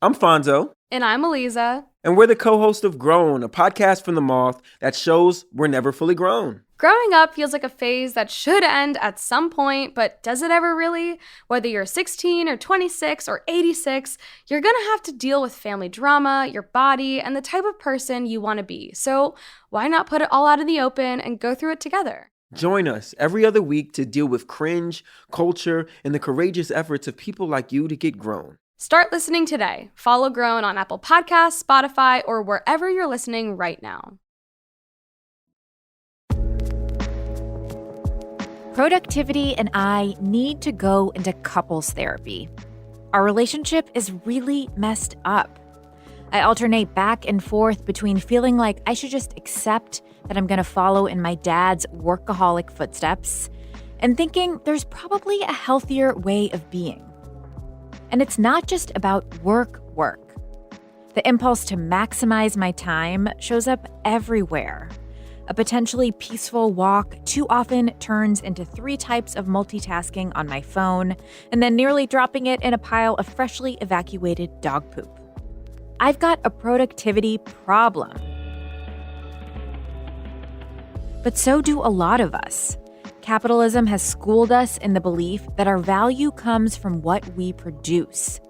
I'm Fonzo. And I'm Eliza. And we're the co-host of Grown, a podcast from the Moth that shows we're never fully grown. Growing up feels like a phase that should end at some point, but does it ever really? Whether you're 16 or 26 or 86, you're gonna have to deal with family drama, your body, and the type of person you want to be. So why not put it all out in the open and go through it together? Join us every other week to deal with cringe, culture, and the courageous efforts of people like you to get grown. Start listening today. Follow Grown on Apple Podcasts, Spotify, or wherever you're listening right now. Productivity and I need to go into couples therapy. Our relationship is really messed up. I alternate back and forth between feeling like I should just accept that I'm going to follow in my dad's workaholic footsteps and thinking there's probably a healthier way of being. And it's not just about work. The impulse to maximize my time shows up everywhere. A potentially peaceful walk too often turns into 3 types of multitasking on my phone, and then nearly dropping it in a pile of freshly evacuated dog poop. I've got a productivity problem. But so do a lot of us. Capitalism has schooled us in the belief that our value comes from what we produce.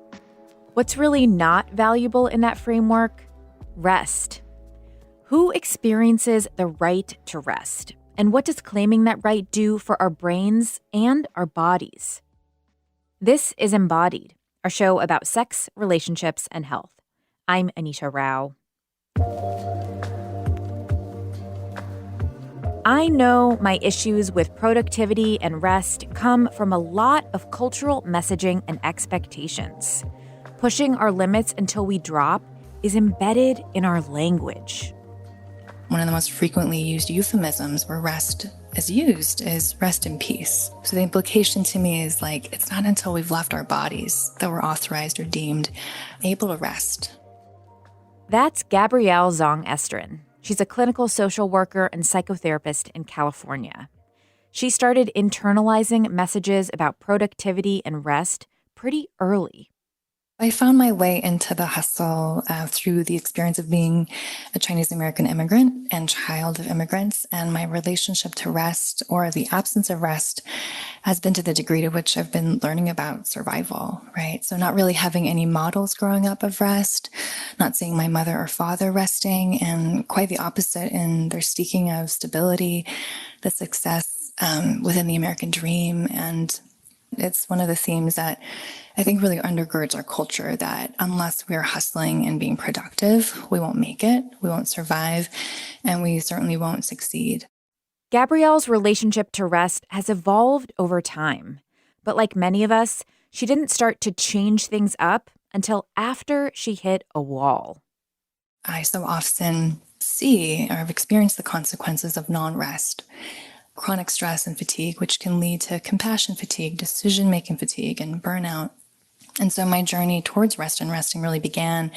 What's really not valuable in that framework? Rest. Who experiences the right to rest? And what does claiming that right do for our brains and our bodies? This is Embodied, our show about sex, relationships, and health. I'm Anita Rao. I know my issues with productivity and rest come from a lot of cultural messaging and expectations. Pushing our limits until we drop is embedded in our language. One of the most frequently used euphemisms where rest is used is rest in peace. So the implication to me is like, it's not until we've left our bodies that we're authorized or deemed able to rest. That's Gabrielle Zong Estrin. She's a clinical social worker and psychotherapist in California. She started internalizing messages about productivity and rest pretty early. I found my way into the hustle through the experience of being a Chinese American immigrant and child of immigrants. And my relationship to rest, or the absence of rest, has been to the degree to which I've been learning about survival, right? So not really having any models growing up of rest, not seeing my mother or father resting, and quite the opposite in their seeking of stability, the success within the American dream. And it's one of the themes that I think really undergirds our culture, that unless we're hustling and being productive, we won't make it, we won't survive, and we certainly won't succeed. Gabrielle's relationship to rest has evolved over time. But like many of us, she didn't start to change things up until after she hit a wall. I so often see or have experienced the consequences of non-rest. Chronic stress and fatigue, which can lead to compassion fatigue, decision-making fatigue, and burnout. And so my journey towards rest and resting really began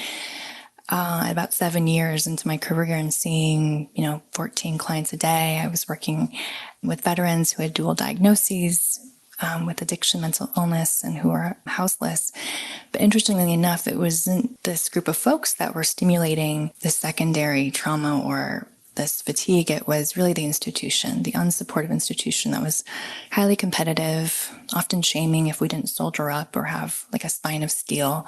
at about 7 years into my career and seeing, 14 clients a day. I was working with veterans who had dual diagnoses with addiction, mental illness, and who were houseless. But interestingly enough, it wasn't this group of folks that were stimulating the secondary trauma or this fatigue. It was really the institution, the unsupportive institution that was highly competitive, often shaming if we didn't soldier up or have like a spine of steel.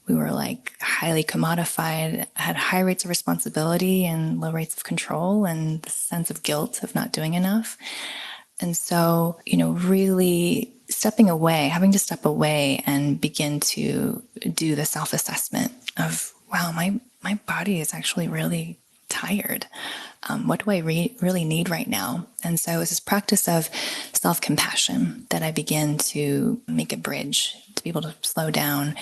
We were like highly commodified, had high rates of responsibility and low rates of control, and the sense of guilt of not doing enough. And so, really stepping away, having to step away and begin to do the self-assessment of, wow, my body is actually really tired. What do I really need right now? And so it was this practice of self-compassion that I began to make a bridge to be able to slow down.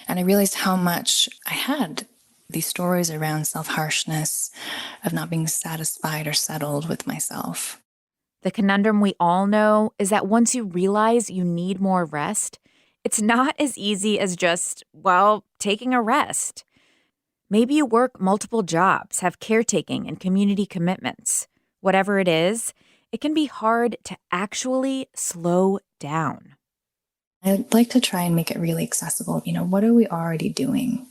And I realized how much I had these stories around self-harshness, of not being satisfied or settled with myself. The conundrum we all know is that once you realize you need more rest, it's not as easy as just, taking a rest. Maybe you work multiple jobs, have caretaking and community commitments. Whatever it is, it can be hard to actually slow down. I'd like to try and make it really accessible. What are we already doing?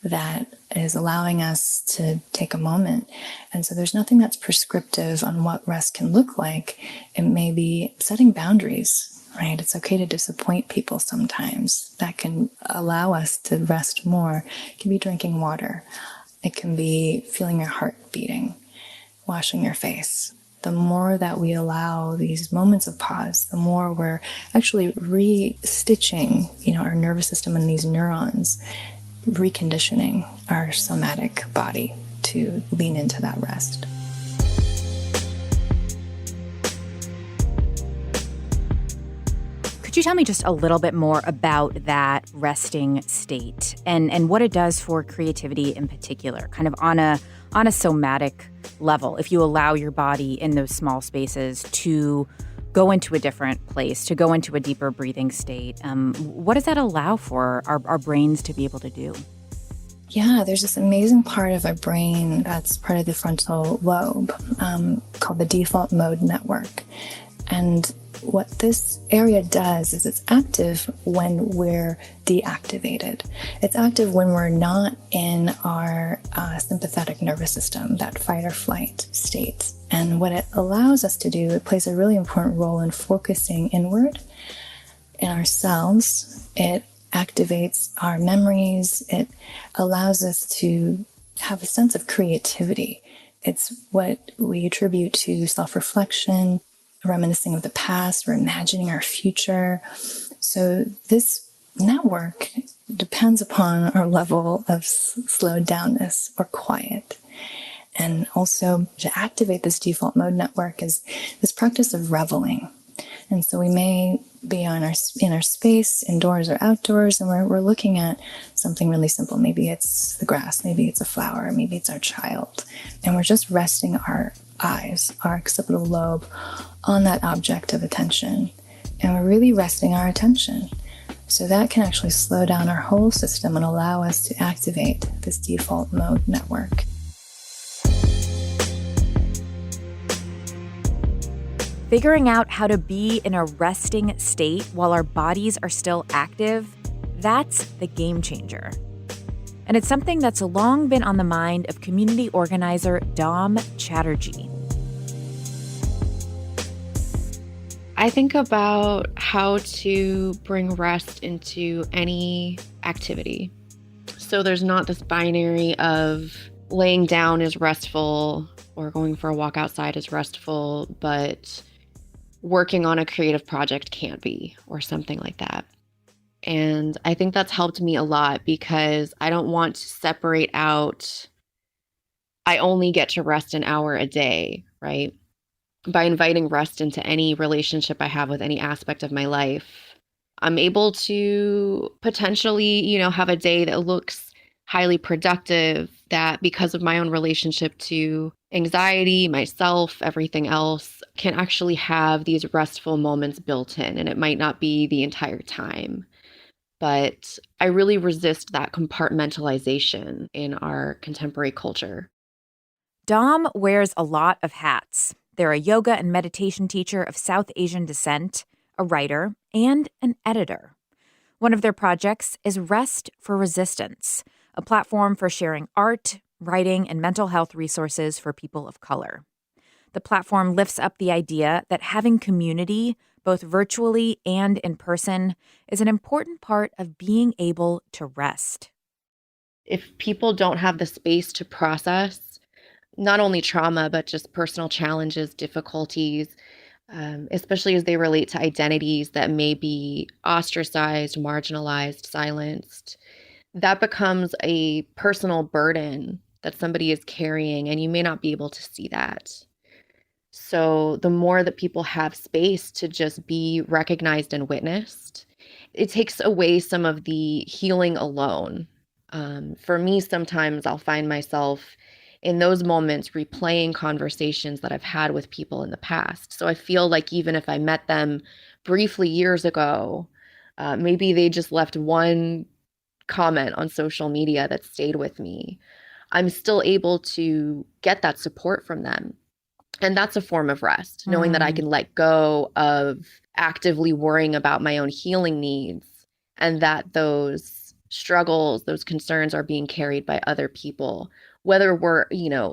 that is allowing us to take a moment. And so there's nothing that's prescriptive on what rest can look like. It may be setting boundaries, right? It's okay to disappoint people sometimes. That can allow us to rest more. It can be drinking water. It can be feeling your heart beating, washing your face. The more that we allow these moments of pause, the more we're actually re-stitching, our nervous system and these neurons, reconditioning our somatic body to lean into that rest. Could you tell me just a little bit more about that resting state and what it does for creativity in particular, kind of on a somatic level, if you allow your body in those small spaces to go into a different place, to go into a deeper breathing state? What does that allow for our brains to be able to do? Yeah, there's this amazing part of our brain that's part of the frontal lobe called the default mode network. And what this area does is it's active when we're deactivated. It's active when we're not in our sympathetic nervous system, that fight or flight state. And what it allows us to do, it plays a really important role in focusing inward in ourselves. It activates our memories. It allows us to have a sense of creativity. It's what we attribute to self-reflection, reminiscing of the past, or imagining our future. So this network depends upon our level of slowed downness or quiet. And also to activate this default mode network is this practice of reveling. And so we may be in our space, indoors or outdoors, and we're looking at something really simple. Maybe it's the grass, maybe it's a flower, maybe it's our child. And we're just resting our eyes, our occipital lobe, on that object of attention. And we're really resting our attention. So that can actually slow down our whole system and allow us to activate this default mode network. Figuring out how to be in a resting state while our bodies are still active, that's the game changer. And it's something that's long been on the mind of community organizer Dom Chatterjee. I think about how to bring rest into any activity. So there's not this binary of laying down is restful or going for a walk outside is restful, but working on a creative project can't be, or something like that. And I think that's helped me a lot because I don't want to separate out, I only get to rest an hour a day, right? By inviting rest into any relationship I have with any aspect of my life, I'm able to potentially, have a day that looks highly productive, that because of my own relationship to anxiety, myself, everything else, can actually have these restful moments built in. And it might not be the entire time. But I really resist that compartmentalization in our contemporary culture. Dom wears a lot of hats. They're a yoga and meditation teacher of South Asian descent, a writer, and an editor. One of their projects is Rest for Resistance, a platform for sharing art, writing, and mental health resources for people of color. The platform lifts up the idea that having community, both virtually and in person, is an important part of being able to rest. If people don't have the space to process not only trauma, but just personal challenges, difficulties, especially as they relate to identities that may be ostracized, marginalized, silenced, that becomes a personal burden that somebody is carrying, and you may not be able to see that. So the more that people have space to just be recognized and witnessed, it takes away some of the healing alone. For me, sometimes I'll find myself in those moments replaying conversations that I've had with people in the past. So I feel like even if I met them briefly years ago, maybe they just left one comment on social media that stayed with me, I'm still able to get that support from them. And that's a form of rest, knowing that I can let go of actively worrying about my own healing needs, and that those struggles, those concerns are being carried by other people, whether we're,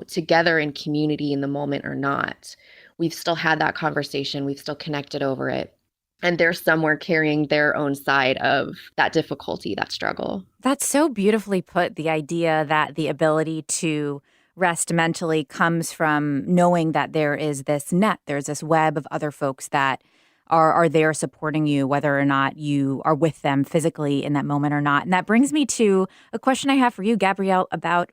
together in community in the moment or not. We've still had that conversation. We've still connected over it. And they're somewhere carrying their own side of that difficulty, that struggle. That's so beautifully put, the idea that the ability to rest mentally comes from knowing that there is this net, there's this web of other folks that are there supporting you, whether or not you are with them physically in that moment or not. And that brings me to a question I have for you, Gabrielle, about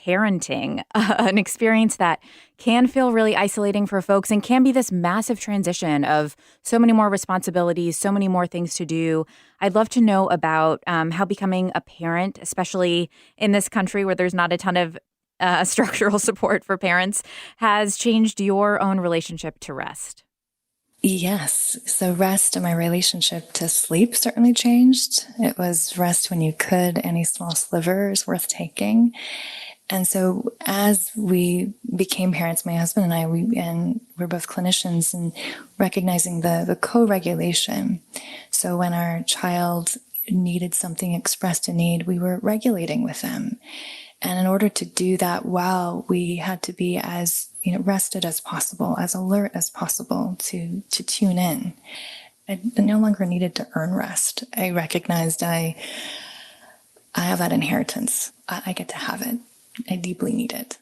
parenting, an experience that can feel really isolating for folks and can be this massive transition of so many more responsibilities, so many more things to do. I'd love to know about how becoming a parent, especially in this country where there's not a ton of structural support for parents, has changed your own relationship to rest. Yes. So rest and my relationship to sleep certainly changed. It was rest when you could. Any small sliver is worth taking. And so as we became parents, my husband and I, we're both clinicians, and recognizing the co-regulation. So when our child needed something, expressed a need, we were regulating with them. And in order to do that well, we had to be as rested as possible, as alert as possible to tune in. I no longer needed to earn rest. I recognized I have that inheritance. I get to have it. I deeply need it.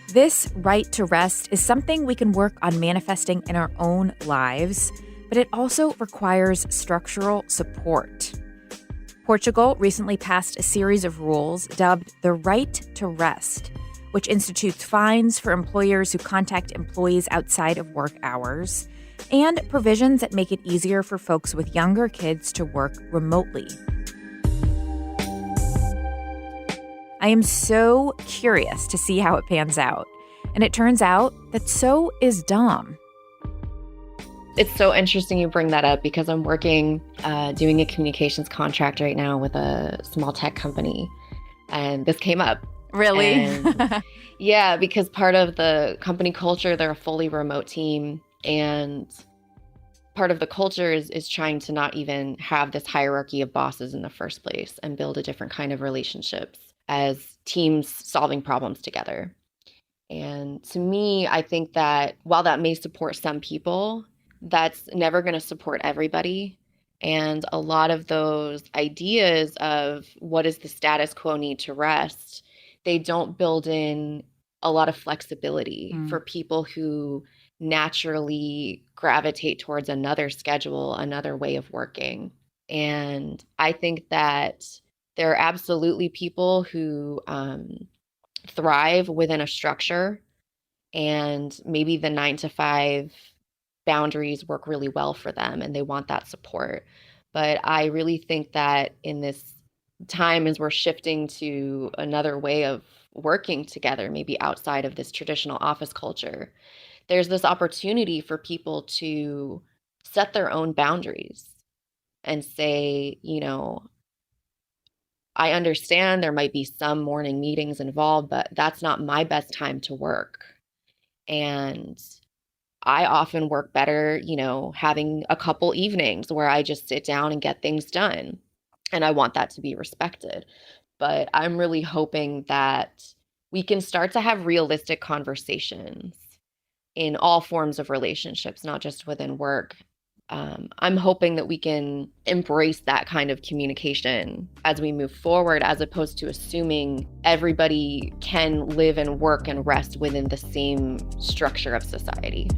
This right to rest is something we can work on manifesting in our own lives, but it also requires structural support. Portugal recently passed a series of rules dubbed the Right to Rest, which institutes fines for employers who contact employees outside of work hours, and provisions that make it easier for folks with younger kids to work remotely. I am so curious to see how it pans out. And it turns out that so is Dom. It's so interesting you bring that up because I'm working, doing a communications contract right now with a small tech company. And this came up. Really? And yeah, because part of the company culture, they're a fully remote team. And part of the culture is trying to not even have this hierarchy of bosses in the first place and build a different kind of relationships as teams solving problems together. And to me, I think that while that may support some people, that's never going to support everybody. And a lot of those ideas of what is the status quo need to rest, they don't build in a lot of flexibility for people who naturally gravitate towards another schedule, another way of working. And I think that there are absolutely people who thrive within a structure, and maybe the 9 to 5 boundaries work really well for them and they want that support. But I really think that in this time, as we're shifting to another way of working together, maybe outside of this traditional office culture, there's this opportunity for people to set their own boundaries and say, I understand there might be some morning meetings involved, but that's not my best time to work. And I often work better, having a couple evenings where I just sit down and get things done. And I want that to be respected. But I'm really hoping that we can start to have realistic conversations in all forms of relationships, not just within work. I'm hoping that we can embrace that kind of communication as we move forward, as opposed to assuming everybody can live and work and rest within the same structure of society.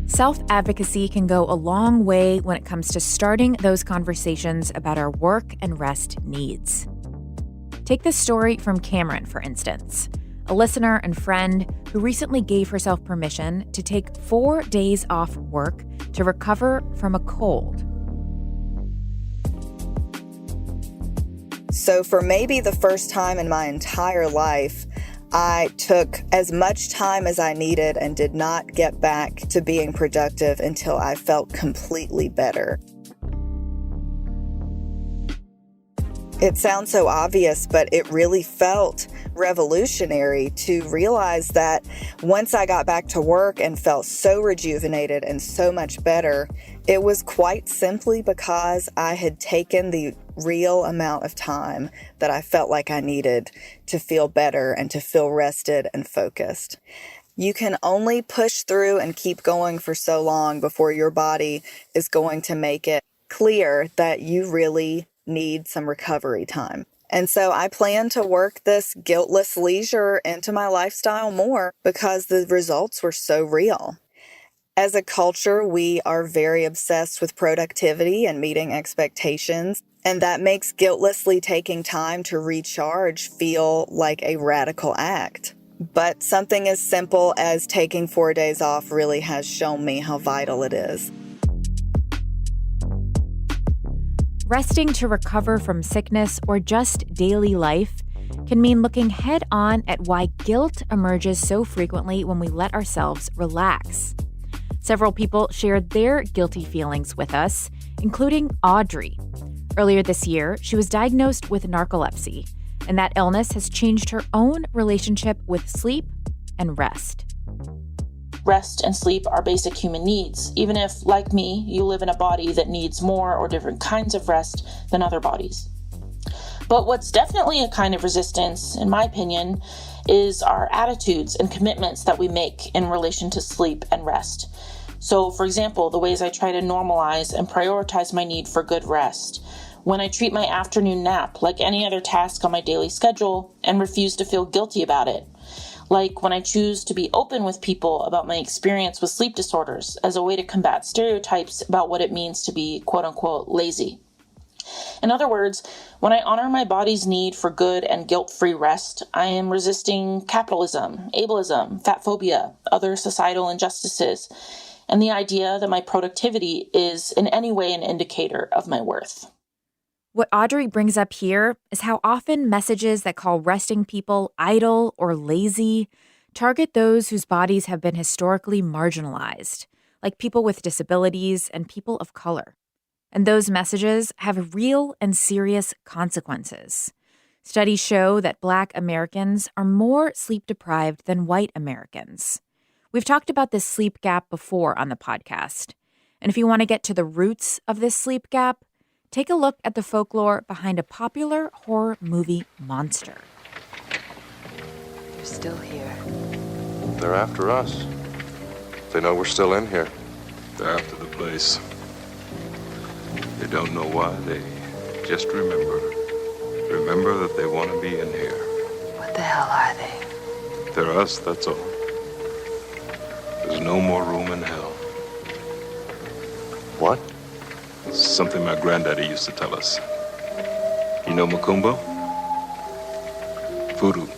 Self-advocacy can go a long way when it comes to starting those conversations about our work and rest needs. Take this story from Cameron, for instance, a listener and friend who recently gave herself permission to take 4 days off work to recover from a cold. So for maybe the first time in my entire life, I took as much time as I needed and did not get back to being productive until I felt completely better. It sounds so obvious, but it really felt revolutionary to realize that once I got back to work and felt so rejuvenated and so much better, it was quite simply because I had taken the real amount of time that I felt like I needed to feel better and to feel rested and focused. You can only push through and keep going for so long before your body is going to make it clear that you really need some recovery time. And so I plan to work this guiltless leisure into my lifestyle more because the results were so real. As a culture, we are very obsessed with productivity and meeting expectations, and that makes guiltlessly taking time to recharge feel like a radical act. But something as simple as taking 4 days off really has shown me how vital it is. Resting to recover from sickness or just daily life can mean looking head on at why guilt emerges so frequently when we let ourselves relax. Several people shared their guilty feelings with us, including Audrey. Earlier this year, she was diagnosed with narcolepsy, and that illness has changed her own relationship with sleep and rest. Rest and sleep are basic human needs, even if, like me, you live in a body that needs more or different kinds of rest than other bodies. But what's definitely a kind of resistance, in my opinion, is our attitudes and commitments that we make in relation to sleep and rest. So, for example, the ways I try to normalize and prioritize my need for good rest. When I treat my afternoon nap like any other task on my daily schedule and refuse to feel guilty about it. Like when I choose to be open with people about my experience with sleep disorders as a way to combat stereotypes about what it means to be quote-unquote lazy. In other words, when I honor my body's need for good and guilt-free rest, I am resisting capitalism, ableism, fat phobia, other societal injustices, and the idea that my productivity is in any way an indicator of my worth. What Audrey brings up here is how often messages that call resting people idle or lazy target those whose bodies have been historically marginalized, like people with disabilities and people of color. And those messages have real and serious consequences. Studies show that Black Americans are more sleep deprived than white Americans. We've talked about this sleep gap before on the podcast. And if you want to get to the roots of this sleep gap, take a look at the folklore behind a popular horror movie monster. They're still here. They're after us. They know we're still in here. They're after the place. They don't know why. They just remember. Remember that they want to be in here. What the hell are they? They're us, that's all. There's no more room in hell. What? Something my granddaddy used to tell us. You know Macumba? Voodoo.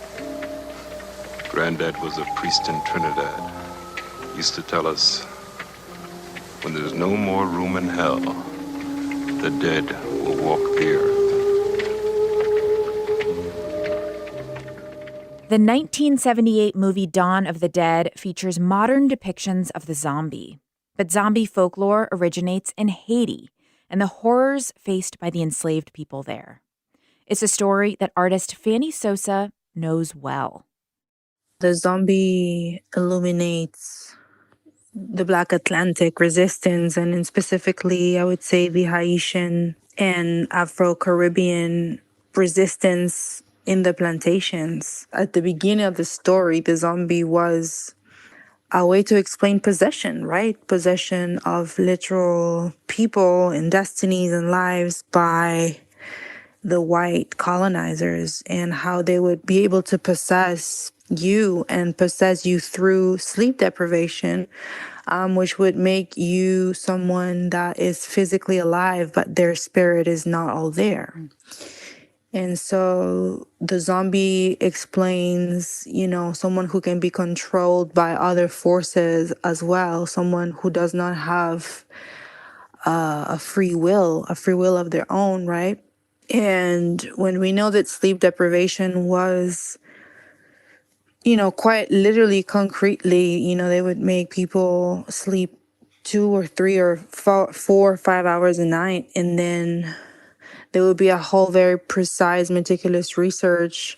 Granddad was a priest in Trinidad. He used to tell us, when there's no more room in hell, the dead will walk the earth. The 1978 movie Dawn of the Dead features modern depictions of the zombie. But zombie folklore originates in Haiti and the horrors faced by the enslaved people there. It's a story that artist Fanny Sosa knows well. The zombie illuminates the Black Atlantic resistance, and in specifically, I would say the Haitian and Afro-Caribbean resistance in the plantations. At the beginning of the story, the zombie was a way to explain possession, right? Possession of literal people and destinies and lives by the white colonizers, and how they would be able to possess you and possess you through sleep deprivation, which would make you someone that is physically alive, but their spirit is not all there. And so the zombie explains, someone who can be controlled by other forces as well, someone who does not have a free will of their own, right? And when we know that sleep deprivation was, quite literally, concretely, they would make people sleep 2 or 3 or 4 or 5 hours a night, and then There would be a whole very precise, meticulous research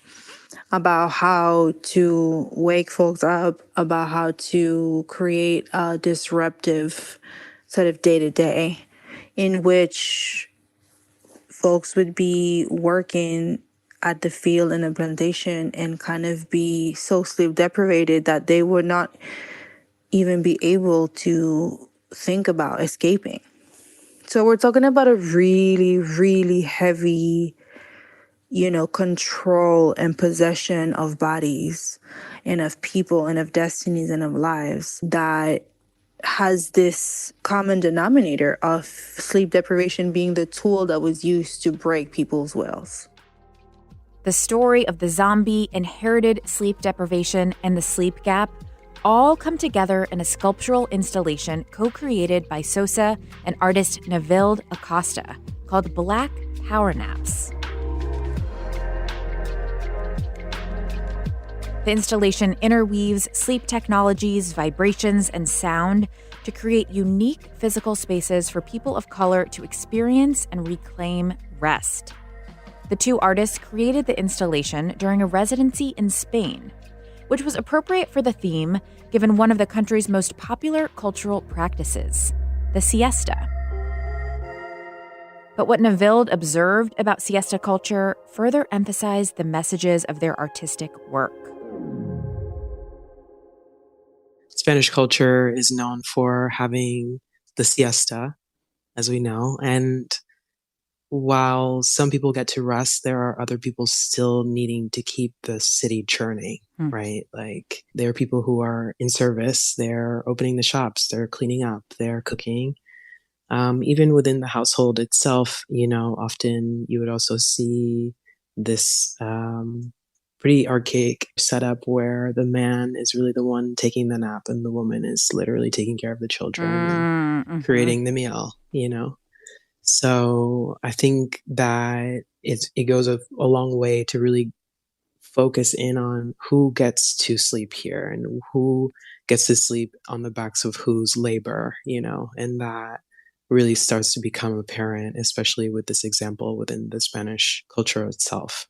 about how to wake folks up, about how to create a disruptive sort of day to day in which folks would be working at the field in a plantation and kind of be so sleep deprivated that they would not even be able to think about escaping. So we're talking about a really, really heavy, control and possession of bodies and of people and of destinies and of lives that has this common denominator of sleep deprivation being the tool that was used to break people's wills. The story of the zombie, inherited sleep deprivation, and the sleep gap all come together in a sculptural installation co-created by Sosa and artist Neville Acosta called Black Power Naps. The installation interweaves sleep technologies, vibrations, and sound to create unique physical spaces for people of color to experience and reclaim rest. The two artists created the installation during a residency in Spain, which was appropriate for the theme given one of the country's most popular cultural practices, the siesta. But what Neville observed about siesta culture further emphasized the messages of their artistic work. Spanish culture is known for having the siesta, as we know, and while some people get to rest, there are other people still needing to keep the city churning, right? Like there are people who are in service, they're opening the shops, they're cleaning up, they're cooking. Even within the household itself, often you would also see this pretty archaic setup where the man is really the one taking the nap and the woman is literally taking care of the children and creating the meal, So I think that it goes a long way to really focus in on who gets to sleep here and who gets to sleep on the backs of whose labor, and that really starts to become apparent, especially with this example within the Spanish culture itself.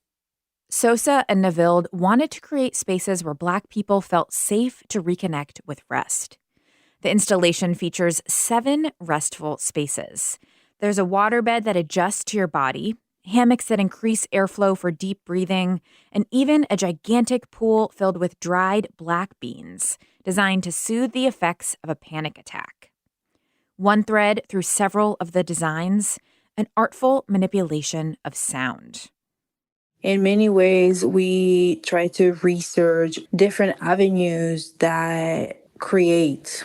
Sosa and Neville wanted to create spaces where Black people felt safe to reconnect with rest. The installation features 7 restful spaces. There's a waterbed that adjusts to your body, hammocks that increase airflow for deep breathing, and even a gigantic pool filled with dried black beans, designed to soothe the effects of a panic attack. One thread through several of the designs, an artful manipulation of sound. In many ways, we try to research different avenues that create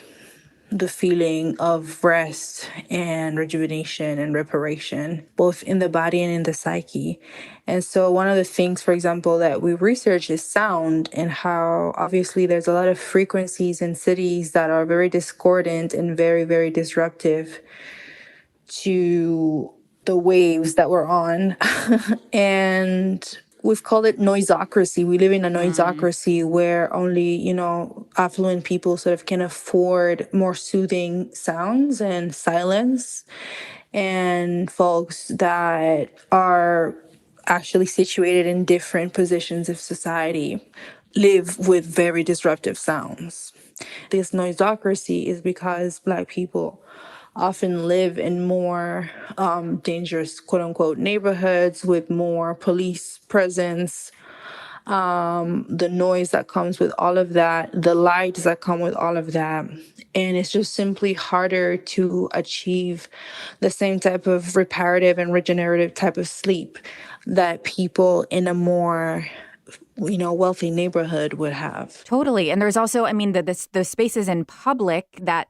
the feeling of rest and rejuvenation and reparation, both in the body and in the psyche. And so one of the things, for example, that we research is sound and how obviously there's a lot of frequencies in cities that are very discordant and very, very disruptive to the waves that we're on. And we've called it noisocracy. We live in a noisocracy where only, affluent people sort of can afford more soothing sounds and silence. And folks that are actually situated in different positions of society live with very disruptive sounds. This noisocracy is because Black people often live in more dangerous, quote unquote, neighborhoods with more police presence. The noise that comes with all of that, the lights that come with all of that. And it's just simply harder to achieve the same type of reparative and regenerative type of sleep that people in a more wealthy neighborhood would have. Totally. And there's also, the spaces in public that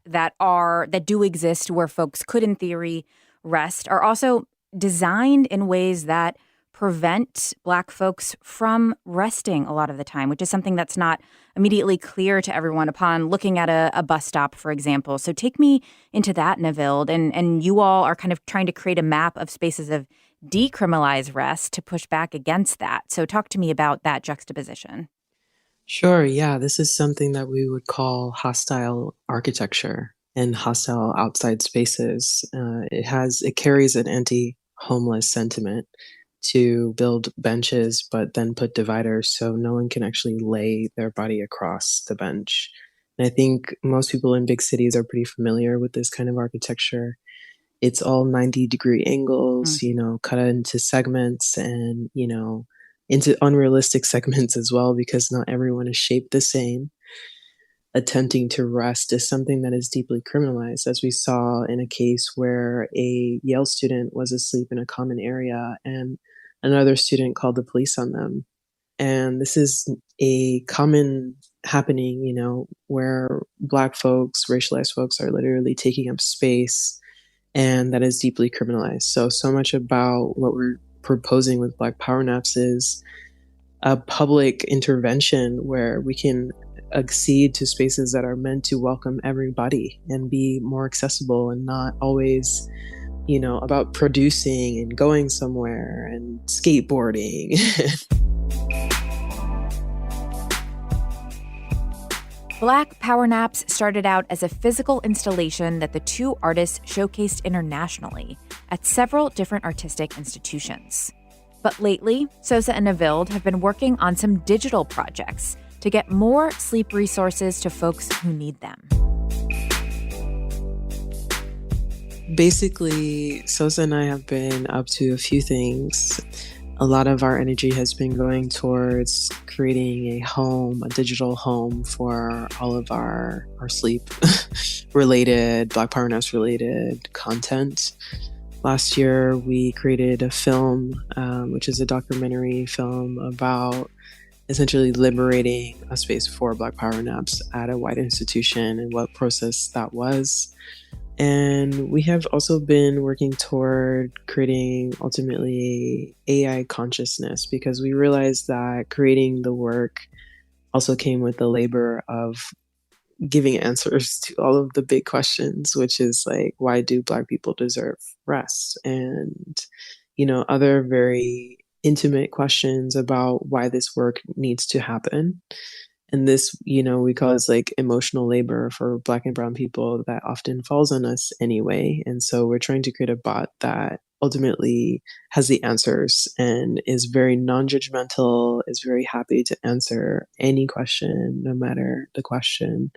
do exist where folks could, in theory, rest are also designed in ways that prevent Black folks from resting a lot of the time, which is something that's not immediately clear to everyone upon looking at a bus stop, for example. So take me into that, Neville. And you all are kind of trying to create a map of spaces of decriminalize rest to push back against that. So talk to me about that juxtaposition. Sure, yeah. This is something that we would call hostile architecture and hostile outside spaces. It carries an homeless sentiment to build benches, but then put dividers so no one can actually lay their body across the bench. And I think most people in big cities are pretty familiar with this kind of architecture. It's all 90-degree angles, cut into segments and, into unrealistic segments as well, because not everyone is shaped the same. Attempting to rest is something that is deeply criminalized, as we saw in a case where a Yale student was asleep in a common area and another student called the police on them. And this is a common happening, where Black folks, racialized folks are literally taking up space, and that is deeply criminalized. So much about what we're proposing with Black Power Naps is a public intervention where we can accede to spaces that are meant to welcome everybody and be more accessible and not always, about producing and going somewhere and skateboarding. Black Power Naps started out as a physical installation that the two artists showcased internationally at several different artistic institutions. But lately, Sosa and Navilde have been working on some digital projects to get more sleep resources to folks who need them. Basically, Sosa and I have been up to a few things. A lot of our energy has been going towards creating a home, a digital home for all of our sleep-related, Black Power Naps-related content. Last year, we created a film, which is a documentary film about essentially liberating a space for Black Power Naps at a white institution and what process that was. And we have also been working toward creating ultimately AI consciousness, because we realized that creating the work also came with the labor of giving answers to all of the big questions, which is like, why do Black people deserve rest? And, other very intimate questions about why this work needs to happen. And this, we call it like emotional labor for Black and brown people that often falls on us anyway. And so we're trying to create a bot that ultimately has the answers and is very non-judgmental, is very happy to answer any question, no matter the question.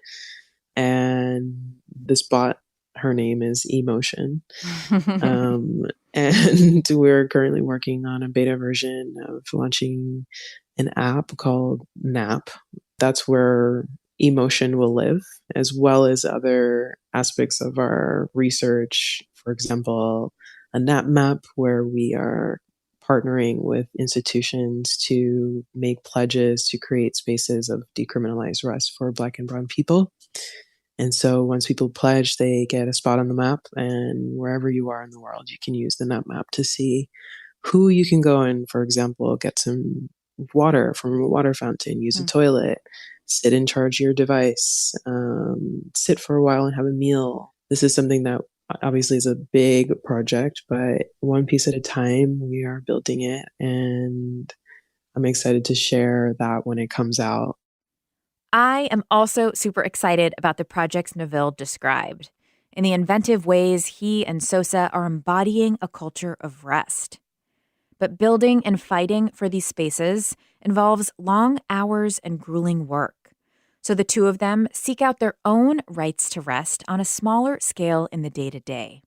And this bot, her name is Emotion. And we're currently working on a beta version of launching an app called Nap. That's where emotion will live, as well as other aspects of our research. For example, a nap map where we are partnering with institutions to make pledges to create spaces of decriminalized rest for Black and brown people. And so once people pledge, they get a spot on the map, and wherever you are in the world, you can use the nap map to see who you can go and, for example, get some water from a water fountain, use a toilet, sit and charge your device, sit for a while and have a meal. This is something that obviously is a big project, but one piece at a time, we are building it, and I'm excited to share that when it comes out. I am also super excited about the projects Navilde described and the inventive ways he and Sosa are embodying a culture of rest. But building and fighting for these spaces involves long hours and grueling work. So the two of them seek out their own rights to rest on a smaller scale in the day-to-day.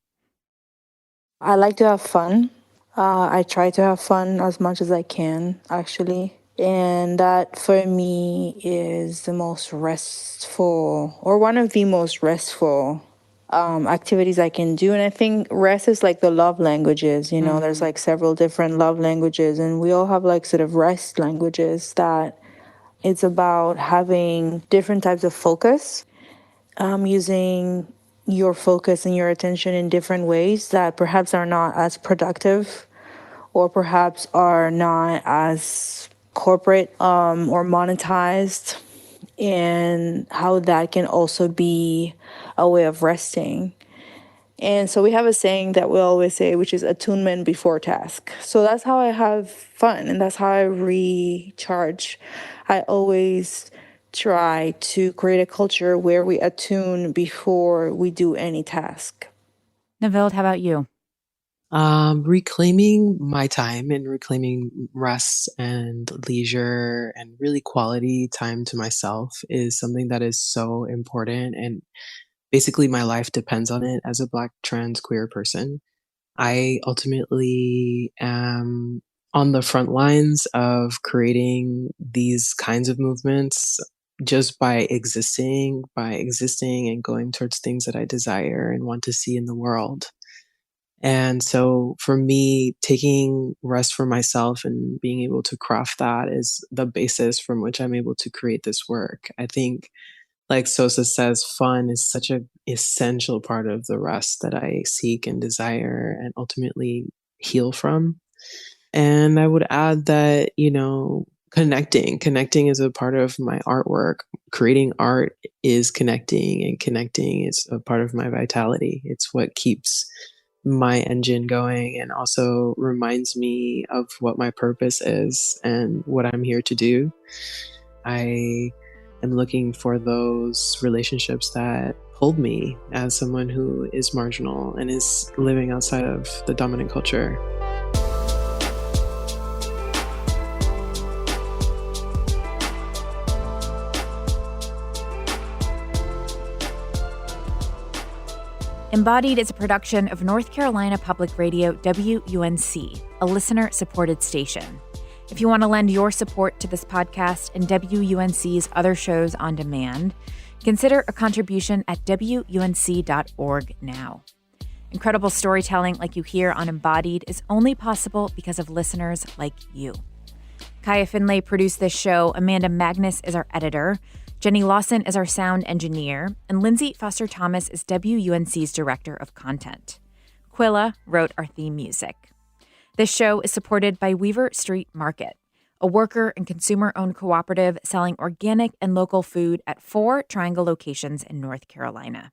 I like to have fun. I try to have fun as much as I can, actually. And that, for me, is the most restful, or one of the most restful activities I can do. And I think rest is like the love languages, there's like several different love languages, and we all have like sort of rest languages that it's about having different types of focus, using your focus and your attention in different ways that perhaps are not as productive or perhaps are not as corporate or monetized, and how that can also be a way of resting. And so we have a saying that we always say, which is attunement before task. So that's how I have fun, and that's how I recharge. I always try to create a culture where we attune before we do any task. Navilde, how about you? Reclaiming my time and reclaiming rest and leisure and really quality time to myself is something that is so important. And basically, my life depends on it as a Black trans queer person. I ultimately am on the front lines of creating these kinds of movements just by existing and going towards things that I desire and want to see in the world. And so for me, taking rest for myself and being able to craft that is the basis from which I'm able to create this work. I think, like Sosa says, fun is such an essential part of the rest that I seek and desire and ultimately heal from. And I would add that, connecting is a part of my artwork. Creating art is connecting, and connecting is a part of my vitality. It's what keeps my engine going and also reminds me of what my purpose is and what I'm here to do. I am looking for those relationships that hold me as someone who is marginal and is living outside of the dominant culture. Embodied is a production of North Carolina Public Radio WUNC, a listener-supported station. If you want to lend your support to this podcast and WUNC's other shows on demand, consider a contribution at WUNC.org now. Incredible storytelling like you hear on Embodied is only possible because of listeners like you. Kaya Finlay produced this show, Amanda Magnus is our editor, Jenny Lawson is our sound engineer, and Lindsay Foster Thomas is WUNC's director of content. Quilla wrote our theme music. This show is supported by Weaver Street Market, a worker and consumer-owned cooperative selling organic and local food at 4 Triangle locations in North Carolina.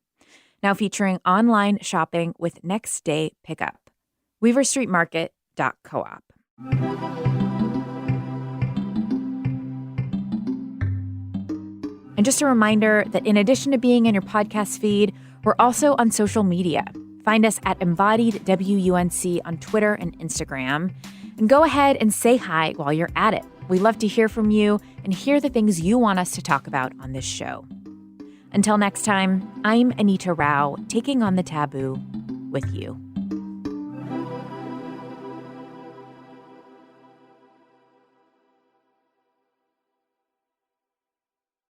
Now featuring online shopping with next-day pickup. weaverstreetmarket.coop. And just a reminder that in addition to being in your podcast feed, we're also on social media. Find us at Embodied WUNC on Twitter and Instagram. And go ahead and say hi while you're at it. We love to hear from you and hear the things you want us to talk about on this show. Until next time, I'm Anita Rao, taking on the taboo with you.